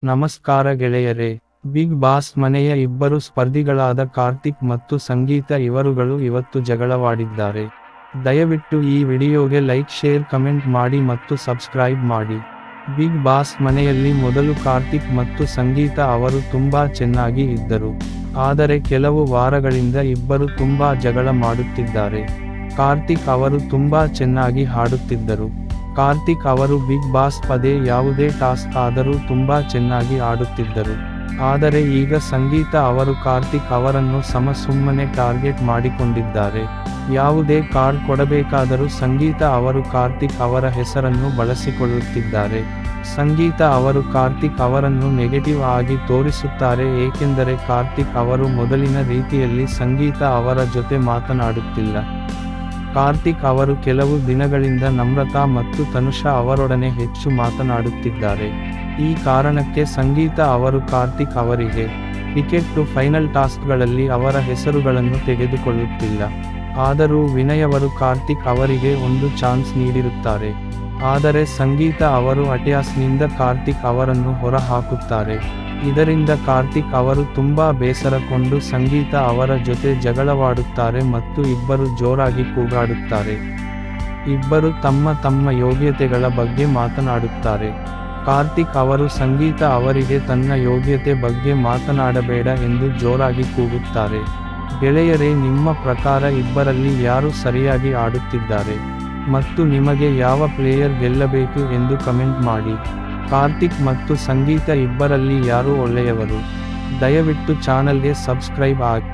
ನಮಸ್ಕಾರ ಗೆಳೆಯರೇ, big boss ಮನೆಯ ಇಬ್ಬರು ಸ್ಪರ್ಧಿಗಳಾದ ಕಾರ್ತಿಕ್ ಮತ್ತು ಸಂಗೀತ ಇವರುಗಳು ಇವತ್ತು ಜಗಳವಾಡಿದ್ದಾರೆ. ದಯವಿಟ್ಟು ಈ ವಿಡಿಯೋಗೆ ಲೈಕ್, ಶೇರ್, ಕಮೆಂಟ್ ಮಾಡಿ ಮತ್ತು ಸಬ್ಸ್ಕ್ರೈಬ್ ಮಾಡಿ. ಬಿಗ್ ಬಾಸ್ ಮನೆಯಲ್ಲಿ ಮೊದಲು ಕಾರ್ತಿಕ್ ಮತ್ತು ಸಂಗೀತ ಅವರು ತುಂಬಾ ಚೆನ್ನಾಗಿ ಇದ್ದರು. ಆದರೆ ಕೆಲವು ವಾರಗಳಿಂದ ಇಬ್ಬರು ತುಂಬಾ ಜಗಳ ಮಾಡುತ್ತಿದ್ದಾರೆ. ಕಾರ್ತಿಕ್ ಅವರು ತುಂಬಾ ಚೆನ್ನಾಗಿ ಹಾಡುತ್ತಿದ್ದರು. ಕಾರ್ತಿಕ್ ಅವರು ಬಿಗ್ ಬಾಸ್ ಪದೇ ಯಾವುದೇ ಟಾಸ್ಕ್ ಆದರೂ ತುಂಬಾ ಚೆನ್ನಾಗಿ ಆಡುತ್ತಿದ್ದರು. ಆದರೆ ಈಗ ಸಂಗೀತ ಅವರು ಕಾರ್ತಿಕ್ ಅವರನ್ನು ಸುಮ್ಮನೆ ಟಾರ್ಗೆಟ್ ಮಾಡಿಕೊಂಡಿದ್ದಾರೆ. ಯಾವುದೇ ಕಾರ್ಡ್ ಕೊಡಬೇಕಾದರೂ ಸಂಗೀತ ಅವರು ಕಾರ್ತಿಕ್ ಅವರ ಹೆಸರನ್ನು ಬಳಸಿಕೊಳ್ಳುತ್ತಿದ್ದಾರೆ. ಸಂಗೀತ ಅವರು ಕಾರ್ತಿಕ್ ಅವರನ್ನು ನೆಗೆಟಿವ್ ಆಗಿ ತೋರಿಸುತ್ತಾರೆ, ಏಕೆಂದರೆ ಕಾರ್ತಿಕ್ ಅವರು ಮೊದಲಿನ ರೀತಿಯಲ್ಲಿ ಸಂಗೀತ ಅವರ ಜೊತೆ ಮಾತನಾಡುತ್ತಿಲ್ಲ. ಕಾರ್ತಿಕ್ ಅವರು ಕೆಲವು ದಿನಗಳಿಂದ ನಮ್ರತಾ ಮತ್ತು ತನುಷಾ ಅವರೊಡನೆ ಹೆಚ್ಚು ಮಾತನಾಡುತ್ತಿದ್ದಾರೆ. ಈ ಕಾರಣಕ್ಕೆ ಸಂಗೀತ ಅವರು ಕಾರ್ತಿಕ್ ಅವರಿಗೆ ಟಿಕೆಟ್ ಟು ಫೈನಲ್ ಟಾಸ್ಕ್ಗಳಲ್ಲಿ ಅವರ ಹೆಸರುಗಳನ್ನು ತೆಗೆದುಕೊಳ್ಳುತ್ತಿಲ್ಲ. ಆದರೂ ವಿನಯವರು ಕಾರ್ತಿಕ್ ಅವರಿಗೆ ಒಂದು ಚಾನ್ಸ್ ನೀಡಿರುತ್ತಾರೆ. ಆದರೆ ಸಂಗೀತ ಅವರು ಅಟ್ಯಾಸ್ನಿಂದ ಕಾರ್ತಿಕ್ ಅವರನ್ನು ಹೊರಹಾಕುತ್ತಾರೆ. ಇದರಿಂದ ಕಾರ್ತಿಕ್ ಅವರು ತುಂಬಾ ಬೇಸರಗೊಂಡು ಸಂಗೀತ ಅವರ ಜೊತೆ ಜಗಳವಾಡುತ್ತಾರೆ ಮತ್ತು ಇಬ್ಬರು ಜೋರಾಗಿ ಕೂಗಾಡುತ್ತಾರೆ. ಇಬ್ಬರು ತಮ್ಮ ಯೋಗ್ಯತೆಗಳ ಬಗ್ಗೆ ಮಾತನಾಡುತ್ತಾರೆ. ಕಾರ್ತಿಕ್ ಅವರು ಸಂಗೀತ ಅವರಿಗೆ ತನ್ನ ಯೋಗ್ಯತೆ ಬಗ್ಗೆ ಮಾತನಾಡಬೇಡ ಎಂದು ಜೋರಾಗಿ ಕೂಗುತ್ತಾರೆ. ಗೆಳೆಯರೇ, ನಿಮ್ಮ ಪ್ರಕಾರ ಇಬ್ಬರಲ್ಲಿ ಯಾರು ಸರಿಯಾಗಿ ಆಡುತ್ತಿದ್ದಾರೆ ಮತ್ತು ನಿಮಗೆ ಯಾವ ಪ್ಲೇಯರ್ ಗೆಲ್ಲಬೇಕು ಎಂದು ಕಮೆಂಟ್ ಮಾಡಿ. ಕಾರ್ತಿಕ್ ಮತ್ತು ಸಂಗೀತ ಇಬ್ಬರಲ್ಲಿ ಯಾರು ಒಳ್ಳೆಯವರು? ದಯವಿಟ್ಟು ಚಾನಲ್ಗೆ ಸಬ್ಸ್ಕ್ರೈಬ್ ಆಗಿ.